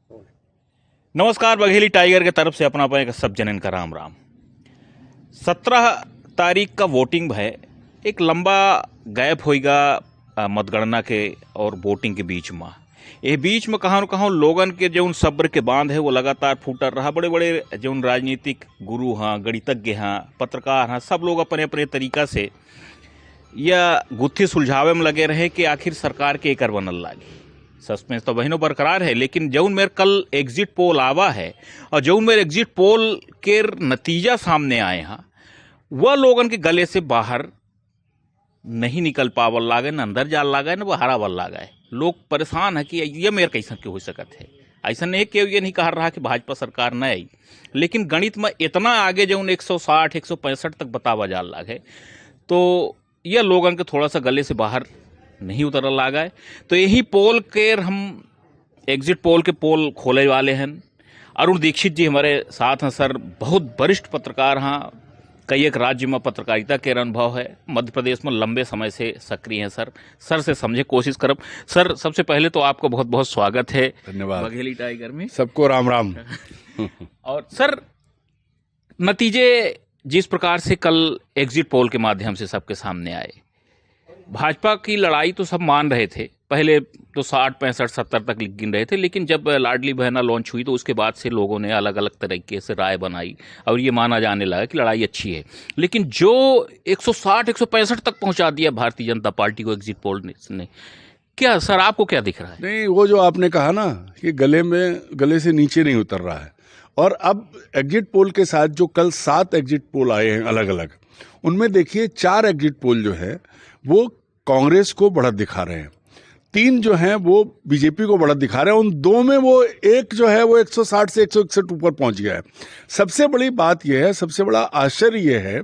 नमस्कार। बघेली टाइगर के तरफ से अपना एक सब जनन का राम राम। 17 तारीख का वोटिंग है। एक लंबा गैप होएगा मतगणना के और वोटिंग के बीच में। ये बीच में कहाँ न कहाँ लोगन के जो सब्र के बांध है वो लगातार फूटल रहा। बड़े बड़े जो राजनीतिक गुरु हाँ, गणितज्ञ हाँ, पत्रकार हाँ, सब लोग अपने अपने तरीका से यह गुत्थी सुलझावे में लगे रहे कि आखिर सरकार के एकर बनल लागी। सस्पेंस तो बहिनों बरकरार है, लेकिन जौन मेरे कल एग्जिट पोल आवा है और जौन मेरे एग्जिट पोल के नतीजा सामने आए हैं वह लोगन के गले से बाहर नहीं निकल पावल लागे, न अंदर जाल लागे, न बाहर आवल लागे। लोग परेशान है कि ये मेरे कैसा क्यों हो सकत है। ऐसा नहीं कि ये नहीं कह रहा कि भाजपा सरकार न आई, लेकिन गणित में इतना आगे जौन 160 165 तक बतावा जाल लागे तो यह लोगन के थोड़ा सा गले से बाहर नहीं उतरल लागा है। तो यही पोल के हम एग्जिट पोल के पोल खोले वाले हैं। अरुण दीक्षित जी हमारे साथ हैं सर, बहुत वरिष्ठ पत्रकार हैं, कई एक राज्य में पत्रकारिता के अनुभव है, मध्य प्रदेश में लंबे समय से सक्रिय हैं सर से समझे कोशिश करब। सर, सबसे पहले तो आपको बहुत बहुत स्वागत है धन्यवाद बघेली टाइगर में। सबको राम राम। और सर, नतीजे जिस प्रकार से कल एग्जिट पोल के माध्यम से सबके सामने आए, भाजपा की लड़ाई तो सब मान रहे थे। पहले तो 60 65 70 तक गिन रहे थे, लेकिन जब लाडली बहना लॉन्च हुई तो उसके बाद से लोगों ने अलग अलग तरीके से राय बनाई और ये माना जाने लगा कि लड़ाई अच्छी है। लेकिन जो 160 165 तक पहुंचा दिया भारतीय जनता पार्टी को एग्जिट पोल ने, क्या सर आपको क्या दिख रहा है? नहीं, वो जो आपने कहा ना कि गले से नीचे नहीं उतर रहा है। और अब एग्जिट पोल के साथ जो कल 7 एग्जिट पोल आए हैं अलग अलग, उनमें देखिए 4 एग्जिट पोल जो है वो कांग्रेस को बढ़त दिखा रहे हैं, 3 जो हैं वो बीजेपी को बढ़त दिखा रहे हैं। उन 2 में वो एक जो है वो 160 से 161 ऊपर पहुंच गया है। सबसे बड़ी बात यह है, सबसे बड़ा आश्चर्य यह है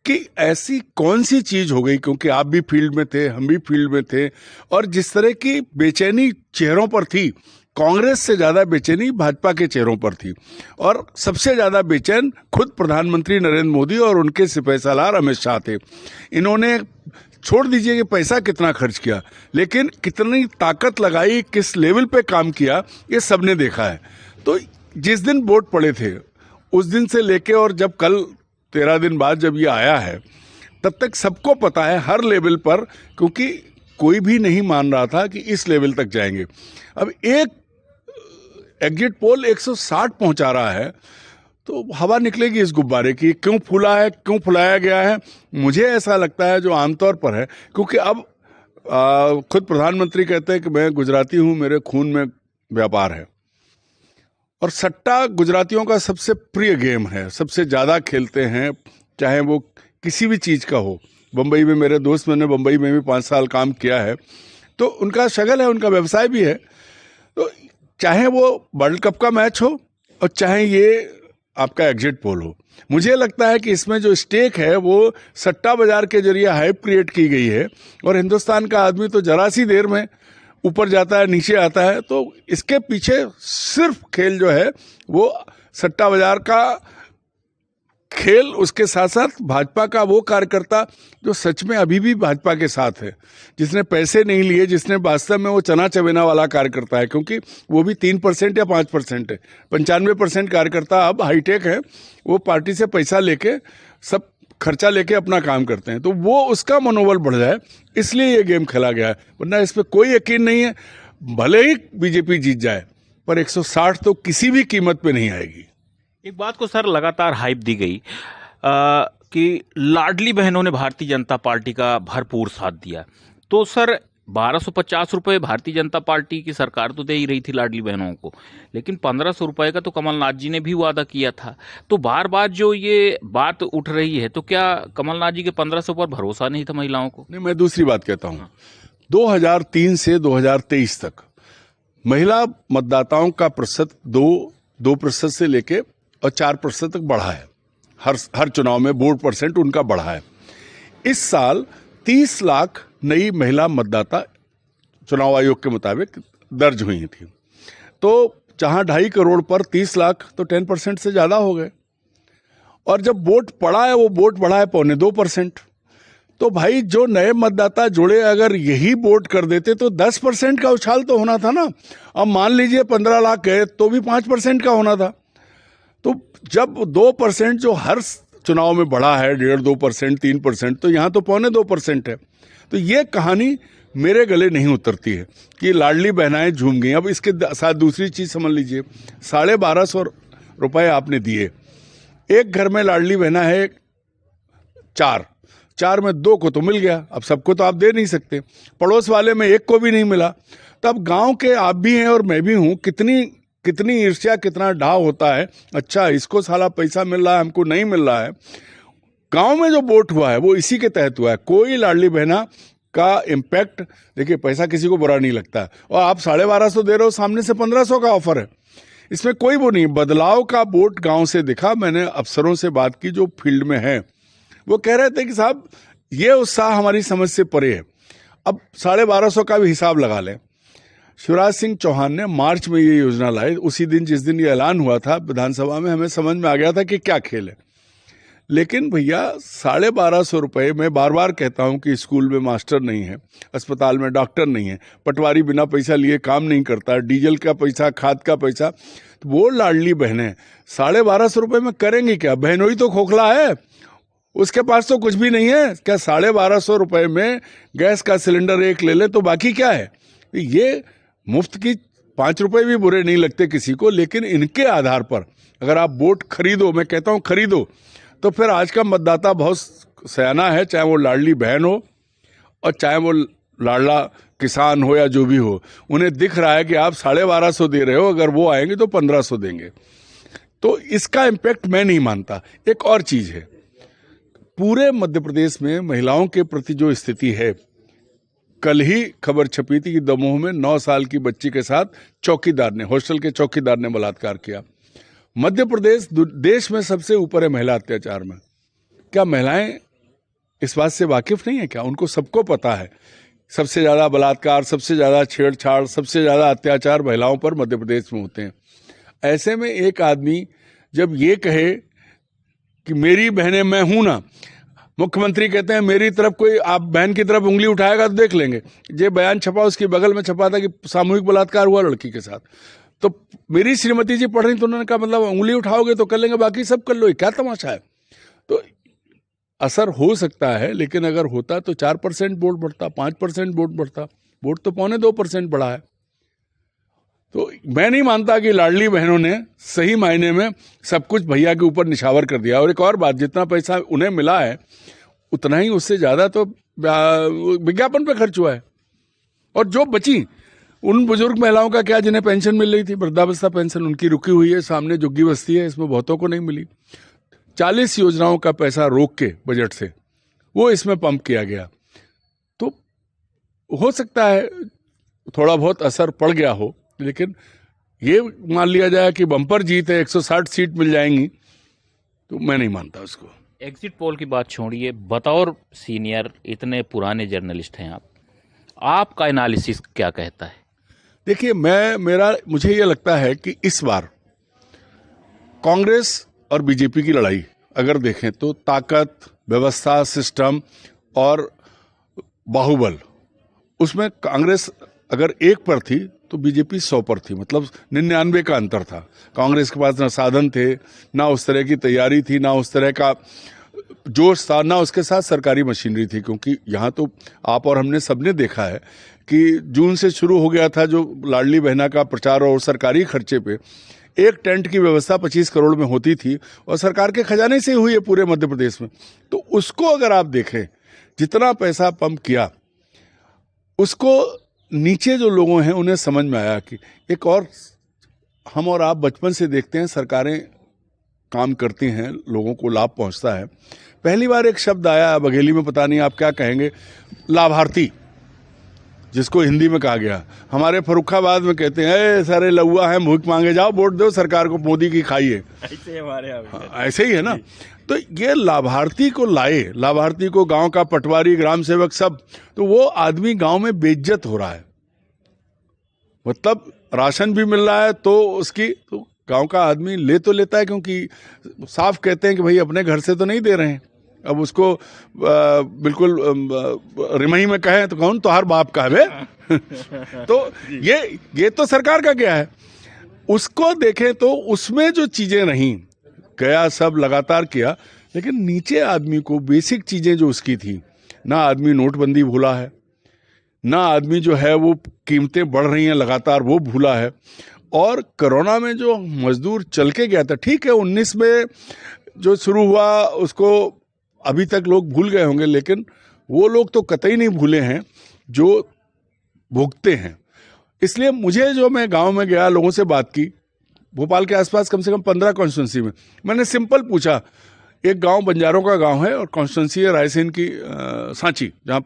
कि ऐसी कौन सी चीज हो गई, क्योंकि आप भी फील्ड में थे, हम भी फील्ड में थे, और जिस तरह की बेचैनी चेहरों पर थी, कांग्रेस से ज्यादा बेचैनी भाजपा के चेहरों पर थी। और सबसे ज्यादा बेचैन खुद प्रधानमंत्री नरेंद्र मोदी और उनके सिपह सालार अमित शाह थे। इन्होंने छोड़ दीजिए कि पैसा कितना खर्च किया, लेकिन कितनी ताकत लगाई, किस लेवल पे काम किया, ये सबने देखा है। तो जिस दिन वोट पड़े थे उस दिन से लेके और जब कल 13 दिन बाद जब ये आया है, तब तक सबको पता है हर लेवल पर, क्योंकि कोई भी नहीं मान रहा था कि इस लेवल तक जाएंगे। अब एक एग्जिट पोल 160 पहुंचा रहा है तो हवा निकलेगी इस गुब्बारे की। क्यों फूला है, क्यों फुलाया गया है, मुझे ऐसा लगता है जो आमतौर पर है, क्योंकि अब खुद प्रधानमंत्री कहते हैं कि मैं गुजराती हूं, मेरे खून में व्यापार है। और सट्टा गुजरातियों का सबसे प्रिय गेम है, सबसे ज्यादा खेलते हैं, चाहे वो किसी भी चीज का हो। बम्बई में मेरे दोस्त, मैंने बम्बई में भी 5 साल काम किया है, तो उनका शगल है, उनका व्यवसाय भी है। तो चाहे वो वर्ल्ड कप का मैच हो और चाहे ये आपका एग्जिट पोल हो, मुझे लगता है कि इसमें जो स्टेक है वो सट्टा बाजार के जरिए हाइप क्रिएट की गई है। और हिंदुस्तान का आदमी तो जरा सी देर में ऊपर जाता है, नीचे आता है। तो इसके पीछे सिर्फ खेल जो है वो सट्टा बाजार का खेल, उसके साथ साथ भाजपा का वो कार्यकर्ता जो सच में अभी भी भाजपा के साथ है, जिसने पैसे नहीं लिए, जिसने वास्तव में वो चना चबेना वाला कार्यकर्ता है, क्योंकि वो भी 3% या 5% है। 95% कार्यकर्ता अब हाईटेक है, वो पार्टी से पैसा लेके, सब खर्चा लेके अपना काम करते हैं। तो वो उसका मनोबल बढ़ जाए, इसलिए ये गेम खेला गया है। वरना इस पर कोई यकीन नहीं है, भले ही बीजेपी जीत जाए पर 160 तो किसी भी कीमत पे नहीं आएगी। एक बात को सर लगातार हाइप दी गई कि लाडली बहनों ने भारतीय जनता पार्टी का भरपूर साथ दिया। तो सर 1250 रुपये भारतीय जनता पार्टी की सरकार तो दे ही रही थी लाडली बहनों को, लेकिन 1500 रुपये का तो कमलनाथ जी ने भी वादा किया था। तो बार बार जो ये बात उठ रही है, तो क्या कमलनाथ जी के 1500 पर भरोसा नहीं था महिलाओं को? नहीं, मैं दूसरी बात कहता हूँ। 2003 से 2023 तक महिला मतदाताओं का प्रतिशत 2% से लेके और 4% तक बढ़ा है। हर चुनाव में वोट परसेंट उनका बढ़ा है। इस साल 30 लाख नई महिला मतदाता चुनाव आयोग के मुताबिक दर्ज हुई थी। तो जहां 2.5 करोड़ पर 30 लाख, तो 10% से ज्यादा हो गए। और जब वोट पड़ा है, वो वोट बढ़ा है 2.25%। तो भाई जो नए मतदाता जुड़े अगर यही वोट कर देते तो 10% का उछाल तो होना था ना। अब मान लीजिए 15 लाख गए तो भी 5% का होना था। तो जब 2% जो हर चुनाव में बढ़ा है, 1.5-2%, 3%, तो यहाँ तो 1.25% है। तो ये कहानी मेरे गले नहीं उतरती है कि लाडली बहनाएं झूम गई। अब इसके साथ दूसरी चीज समझ लीजिए, 1250 रुपए आपने दिए, एक घर में लाडली बहना है चार में 2 को तो मिल गया, अब सबको तो आप दे नहीं सकते, पड़ोस वाले में 1 को भी नहीं मिला। तब गांव के आप भी हैं और मैं भी हूं, कितनी ईर्ष्या, कितना ढाव होता है। अच्छा, इसको साला पैसा मिल रहा है, हमको नहीं मिल रहा है। गांव में जो वोट हुआ है वो इसी के तहत हुआ है। कोई लाडली बहना का इम्पैक्ट, देखिए पैसा किसी को बुरा नहीं लगता, और आप 1250 दे रहे हो, सामने से 1500 का ऑफर है, इसमें कोई वो नहीं। बदलाव का वोट गांव से दिखा। मैंने अफसरों से बात की जो फील्ड में है, वो कह रहे थे कि साहब ये उत्साह हमारी समझ से परे है। अब 1250 का भी हिसाब लगा लें। शिवराज सिंह चौहान ने मार्च में ये योजना लाई, उसी दिन जिस दिन ये ऐलान हुआ था विधानसभा में, हमें समझ में आ गया था कि क्या खेल है। लेकिन भैया 1250 रुपए, मैं बार बार कहता हूं कि स्कूल में मास्टर नहीं है, अस्पताल में डॉक्टर नहीं है, पटवारी बिना पैसा लिए काम नहीं करता, डीजल का पैसा, खाद का पैसा, तो वो लाडली बहनें 1250 रुपए में करेंगी क्या? बहनोई तो खोखला है, उसके पास तो कुछ भी नहीं है। क्या 1250 रुपए में गैस का सिलेंडर एक ले ले तो बाकी क्या है? ये मुफ्त की 5 रुपए भी बुरे नहीं लगते किसी को, लेकिन इनके आधार पर अगर आप वोट खरीदो, मैं कहता हूं खरीदो, तो फिर आज का मतदाता बहुत सयाना है, चाहे वो लाडली बहन हो और चाहे वो लाडला किसान हो या जो भी हो। उन्हें दिख रहा है कि आप 1250 दे रहे हो, अगर वो आएंगे तो 1500 देंगे। तो इसका इम्पैक्ट मैं नहीं मानता। एक और चीज है, पूरे मध्य प्रदेश में महिलाओं के प्रति जो स्थिति है, कल ही खबर छपी थी कि दमोह में 9 साल की बच्ची के साथ चौकीदार ने, हॉस्टल के चौकीदार ने बलात्कार किया। मध्य प्रदेश देश में सबसे ऊपर है महिला अत्याचार में। क्या महिलाएं इस बात से वाकिफ नहीं है क्या? उनको सबको पता है, सबसे ज्यादा बलात्कार, सबसे ज्यादा छेड़छाड़, सबसे ज्यादा अत्याचार महिलाओं पर मध्य प्रदेश में होते हैं। ऐसे में एक आदमी जब ये कहे कि मेरी बहनें मैं हूं ना, मुख्यमंत्री कहते हैं मेरी तरफ कोई आप बहन की तरफ उंगली उठाएगा तो देख लेंगे। ये बयान छपा, उसके बगल में छपा था कि सामूहिक बलात्कार हुआ लड़की के साथ, तो मेरी श्रीमती जी पढ़ रही, तो उन्होंने कहा मतलब उंगली उठाओगे तो कर लेंगे, बाकी सब कर लो, क्या तमाशा है? तो असर हो सकता है, लेकिन अगर होता तो 4% वोट बढ़ता, 5% वोट बढ़ता। वोट तो 1.25% बढ़ा है। तो मैं नहीं मानता कि लाडली बहनों ने सही मायने में सब कुछ भैया के ऊपर निछावर कर दिया। और एक और बात, जितना पैसा उन्हें मिला है उतना ही, उससे ज्यादा तो विज्ञापन पे खर्च हुआ है। और जो बची उन बुजुर्ग महिलाओं का क्या, जिन्हें पेंशन मिल रही थी, वृद्धावस्था पेंशन, उनकी रुकी हुई है, सामने झुग्गी बस्ती है, इसमें बहुतों को नहीं मिली। 40 योजनाओं का पैसा रोक के बजट से वो इसमें पंप किया गया। तो हो सकता है थोड़ा बहुत असर पड़ गया हो, लेकिन ये मान लिया जाए कि बम्पर जीत है, 160 सीट मिल जाएंगी, तो मैं नहीं मानता उसको। एग्जिट पोल की बात छोड़िए, बतौर सीनियर, इतने पुराने जर्नलिस्ट हैं आप, आपका एनालिसिस क्या कहता है? देखिए, मुझे ये लगता है कि इस बार कांग्रेस और बीजेपी की लड़ाई अगर देखें तो ताकत, व्यवस्था, सिस्टम और बाहुबल, उसमें कांग्रेस अगर 1 पर थी तो बीजेपी 100 पर थी। मतलब 99 का अंतर था। कांग्रेस के पास ना साधन थे, ना उस तरह की तैयारी थी, ना उस तरह का जोश था, ना उसके साथ सरकारी मशीनरी थी। क्योंकि यहाँ तो आप और हमने सबने देखा है कि जून से शुरू हो गया था जो लाडली बहना का प्रचार, और सरकारी खर्चे पे एक टेंट की व्यवस्था 25 करोड़ में होती थी, और सरकार के खजाने से हुई है पूरे मध्य प्रदेश में। तो उसको अगर आप देखें, जितना पैसा पंप किया, उसको नीचे जो लोगों हैं उन्हें समझ में आया कि एक और, हम और आप बचपन से देखते हैं सरकारें काम करती हैं, लोगों को लाभ पहुंचता है। पहली बार एक शब्द आया बघेली में, पता नहीं आप क्या कहेंगे, लाभार्थी, जिसको हिंदी में कहा गया। हमारे फर्रुखाबाद में कहते हैं सारे लौआ हैं, भूख मांगे जाओ, वोट दो सरकार को, मोदी की खाइए। ऐसे हमारे ऐसे ही है ना। तो ये लाभार्थी को लाए, लाभार्थी को गांव का पटवारी, ग्राम सेवक, सब, तो वो आदमी गांव में बेइज्जत हो रहा है। मतलब राशन भी मिल रहा है तो उसकी, तो गांव का आदमी ले तो लेता है, क्योंकि साफ कहते हैं कि भाई अपने घर से तो नहीं दे रहे हैं, अब उसको बिल्कुल रिमही में कहें तो कौन तोहार बाप का है तो ये तो सरकार का क्या है। उसको देखें तो उसमें जो चीजें रहीं, गया सब लगातार किया, लेकिन नीचे आदमी को बेसिक चीजें जो उसकी थी, ना आदमी नोटबंदी भूला है, ना आदमी जो है वो कीमतें बढ़ रही हैं लगातार वो भूला है। और कोरोना में जो मजदूर चल के गया था, ठीक है 19 में जो शुरू हुआ उसको अभी तक लोग भूल गए होंगे, लेकिन वो लोग तो कतई नहीं भूले हैं जो भुगते हैं। इसलिए मुझे जो मैं गांव में गया, लोगों से बात की, भोपाल के आसपास कम से कम 15 कॉन्स्टिट्यूंसी में मैंने सिंपल पूछा। एक गांव बंजारों का गांव है और कॉन्स्टिट्यूंसी है रायसेन की सांची, जहां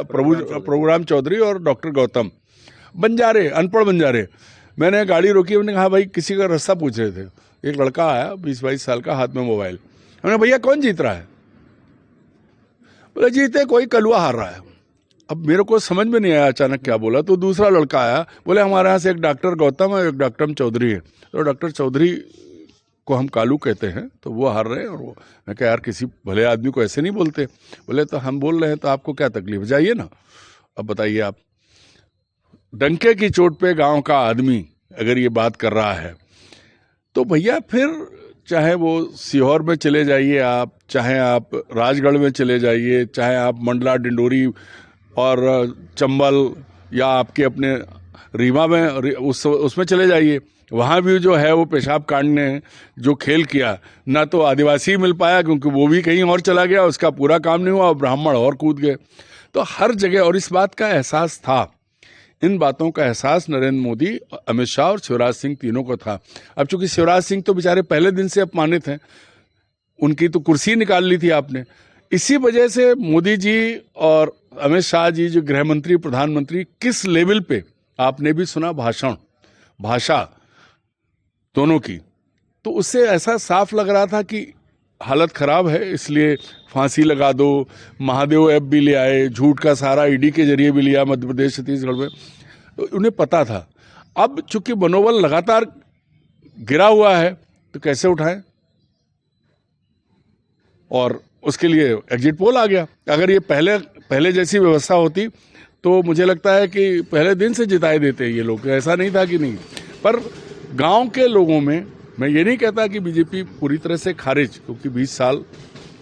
प्रभुराम चौधरी और डॉक्टर गौतम, बंजारे, अनपढ़ बंजारे। मैंने गाड़ी रोकी, मैंने कहा भाई किसी का रास्ता पूछ रहे थे। एक लड़का आया 20-22 साल का, हाथ में मोबाइल। मैंने भैया कौन जीत रहा है? बोले जीते कोई, कलुआ हार रहा है। अब मेरे को समझ में नहीं आया अचानक क्या बोला, तो दूसरा लड़का आया, बोले हमारे यहाँ से एक डॉक्टर गौतम है, एक डॉक्टर चौधरी है। तो डॉक्टर चौधरी को हम कालू कहते हैं, तो वो हार रहे हैं। और वो, मैं कहा यार किसी भले आदमी को ऐसे नहीं बोलते। बोले तो हम बोल रहे हैं तो आपको क्या तकलीफ, जाइए ना। अब बताइए आप, डंके की चोट पे गांव का आदमी अगर ये बात कर रहा है तो भैया फिर चाहे वो सीहोर में चले जाइए आप, चाहे आप राजगढ़ में चले जाइए, चाहे आप मंडला, डिंडोरी और चंबल, या आपके अपने रीवा में उसमें चले जाइए, वहाँ भी जो है वो पेशाब कांड ने जो खेल किया, ना तो आदिवासी मिल पाया क्योंकि वो भी कहीं और चला गया, उसका पूरा काम नहीं हुआ, और ब्राह्मण और कूद गए। तो हर जगह, और इस बात का एहसास था, इन बातों का एहसास नरेंद्र मोदी, अमित शाह और शिवराज सिंह तीनों को था। अब चूंकि शिवराज सिंह तो बेचारे पहले दिन से अपमानित हैं, उनकी तो कुर्सी निकाल ली थी आपने। इसी वजह से मोदी जी और अमित शाह जी जो गृह मंत्री, प्रधानमंत्री, किस लेवल पे आपने भी सुना भाषा दोनों की, तो उससे ऐसा साफ लग रहा था कि हालत खराब है, इसलिए फांसी लगा दो। महादेव ऐप भी ले आए, झूठ का सहारा ईडी के जरिए भी लिया मध्य प्रदेश, छत्तीसगढ़ में, तो उन्हें पता था। अब चूंकि मनोबल लगातार गिरा हुआ है तो कैसे उठाएं, और उसके लिए एग्जिट पोल आ गया। अगर ये पहले जैसी व्यवस्था होती तो मुझे लगता है कि पहले दिन से जिताए देते ये लोग, ऐसा नहीं था कि नहीं। पर गांव के लोगों में, मैं ये नहीं कहता कि बीजेपी पूरी तरह से खारिज, क्योंकि 20 साल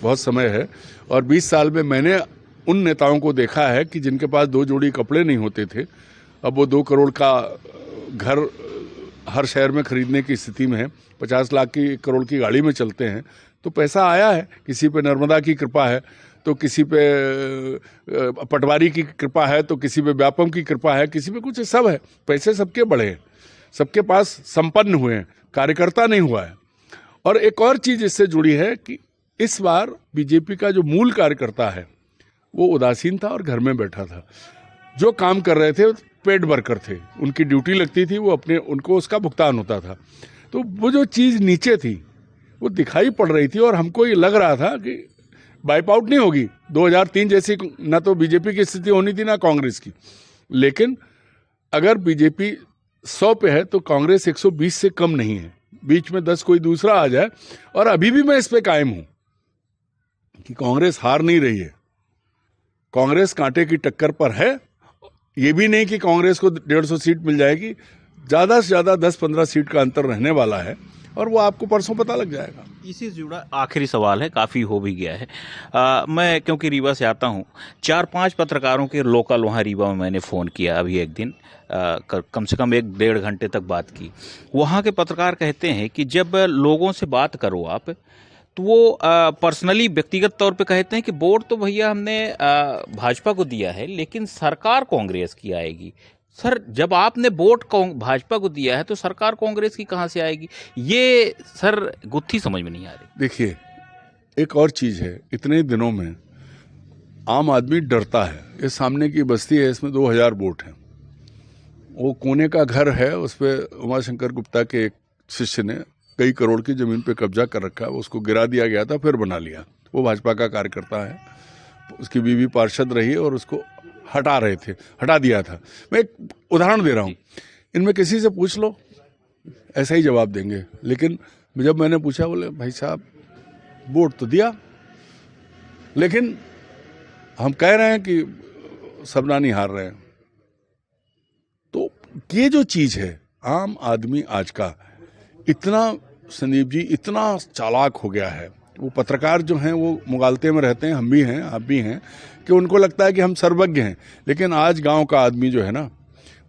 बहुत समय है, और 20 साल में मैंने उन नेताओं को देखा है कि जिनके पास 2 जोड़ी कपड़े नहीं होते थे, अब वो 2 करोड़ का घर हर शहर में खरीदने की स्थिति में है, 50 लाख की, 1 करोड़ की गाड़ी में चलते हैं। तो पैसा आया है, किसी पे नर्मदा की कृपा है, तो किसी पे पटवारी की कृपा है, तो किसी पे व्यापम की कृपा है, किसी पे कुछ, सब है। पैसे सबके बढ़े हैं, सबके पास संपन्न हुए हैं, कार्यकर्ता नहीं हुआ है। और एक और चीज इससे जुड़ी है कि इस बार बीजेपी का जो मूल कार्यकर्ता है वो उदासीन था और घर में बैठा था। जो काम कर रहे थे पेड वर्कर थे, उनकी ड्यूटी लगती थी, वो उनको उसका भुगतान होता था। तो वो जो चीज़ नीचे थी वो दिखाई पड़ रही थी, और हमको ये लग रहा था कि वाइप आउट नहीं होगी 2003 जैसी, ना तो बीजेपी की स्थिति होनी थी ना कांग्रेस की। लेकिन अगर बीजेपी 100 पे है तो कांग्रेस 120 से कम नहीं है, बीच में 10 कोई दूसरा आ जाए। और अभी भी मैं इस पे कायम हूं कि कांग्रेस हार नहीं रही है, कांग्रेस कांटे की टक्कर पर है। ये भी नहीं कि कांग्रेस को 150 सीट मिल जाएगी, ज़्यादा से ज़्यादा 10-15 सीट का अंतर रहने वाला है, और वो आपको परसों पता लग जाएगा। इसी से जुड़ा आखिरी सवाल है, काफ़ी हो भी गया है। मैं क्योंकि रीवा से आता हूँ, 4-5 पत्रकारों के लोकल वहाँ रीवा में मैंने फ़ोन किया अभी एक दिन, कम से कम 1-1.5 घंटे तक बात की। वहाँ के पत्रकार कहते हैं कि जब लोगों से बात करो आप, तो वो पर्सनली, व्यक्तिगत तौर पे कहते हैं कि वोट तो भैया हमने भाजपा को दिया है, लेकिन सरकार कांग्रेस की आएगी। सर, जब आपने वोट भाजपा को दिया है तो सरकार कांग्रेस की कहाँ से आएगी? ये सर गुत्थी समझ में नहीं आ रही। देखिए, एक और चीज़ है, इतने दिनों में आम आदमी डरता है। ये सामने की बस्ती है, इसमें 2000 वोट हैं। वो कोने का घर है, उस पर उमाशंकर गुप्ता के एक शिष्य ने कई करोड़ की जमीन पे कब्जा कर रखा है, उसको गिरा दिया गया था, फिर बना लिया। वो भाजपा का कार्यकर्ता है, उसकी बीवी पार्षद रही और उसको हटा दिया था। मैं एक उदाहरण दे रहा हूँ, इनमें किसी से पूछ लो ऐसा ही जवाब देंगे। लेकिन जब मैंने पूछा, बोले भाई साहब वोट तो दिया, लेकिन हम कह रहे हैं कि सबना नहीं हार रहे हैं। तो ये जो चीज है, आम आदमी आज का इतना, संदीप जी, इतना चालाक हो गया है। वो पत्रकार जो हैं वो मुगालते में रहते हैं, हम भी हैं, आप भी हैं, कि उनको लगता है कि हम सर्वज्ञ हैं। लेकिन आज गांव का आदमी जो है ना,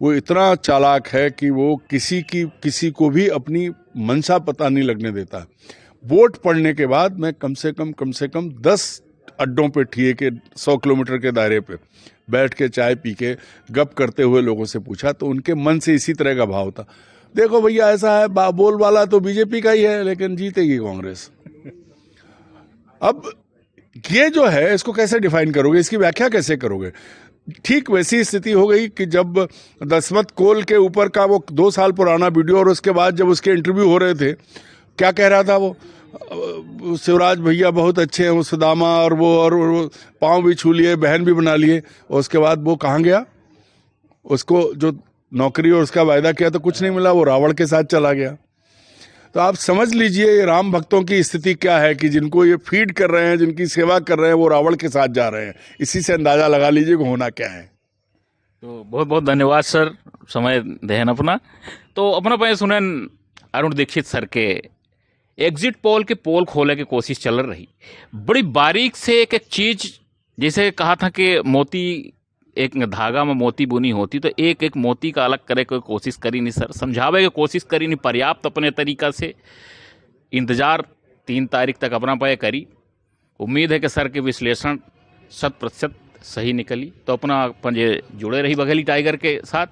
वो इतना चालाक है कि वो किसी को भी अपनी मंशा पता नहीं लगने देता। वोट पड़ने के बाद मैं कम से कम 10 अड्डों पे ठिए के 100 किलोमीटर के दायरे पे बैठ के चाय पी के गप करते हुए लोगों से पूछा, तो उनके मन से इसी तरह का भाव था, देखो भैया ऐसा है, बोल वाला तो बीजेपी का ही है, लेकिन जीतेगी कांग्रेस। अब ये जो है, इसको कैसे डिफाइन करोगे, इसकी व्याख्या कैसे करोगे? ठीक वैसी स्थिति हो गई कि जब दसमत कोल के ऊपर का वो 2 साल पुराना वीडियो, और उसके बाद जब उसके इंटरव्यू हो रहे थे, क्या कह रहा था वो, शिवराज भैया बहुत अच्छे हैं, वो सुदामा, और वो पाँव भी छू लिए, बहन भी बना लिए। और उसके बाद वो कहाँ गया? उसको जो नौकरी और उसका वायदा किया तो कुछ नहीं मिला, वो रावण के साथ चला गया। तो आप समझ लीजिए ये राम भक्तों की स्थिति क्या है, कि जिनको ये फीड कर रहे हैं, जिनकी सेवा कर रहे हैं, वो रावण के साथ जा रहे हैं। इसी से अंदाजा लगा लीजिए कि होना क्या है। तो बहुत बहुत धन्यवाद सर, समय देहन अपना। तो अपना पे सुनन अरुण दीक्षित सर के एग्जिट पोल के पोल खोले की कोशिश चल रही, बड़ी बारीक से एक एक चीज, जैसे कहा था कि मोती, एक धागा में मोती बुनी होती, तो एक एक मोती का अलग करे कोई कोशिश करी नहीं सर, समझावे की कोशिश करी नहीं पर्याप्त अपने तरीका से। इंतजार 3 तारीख तक अपना पाए करी। उम्मीद है कि सर के विश्लेषण 100% सही निकली। तो अपना अपन जे जुड़े रही बघेली टाइगर के साथ,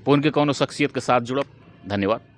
उनके कौनो शख्सियत के साथ जुड़ब। धन्यवाद।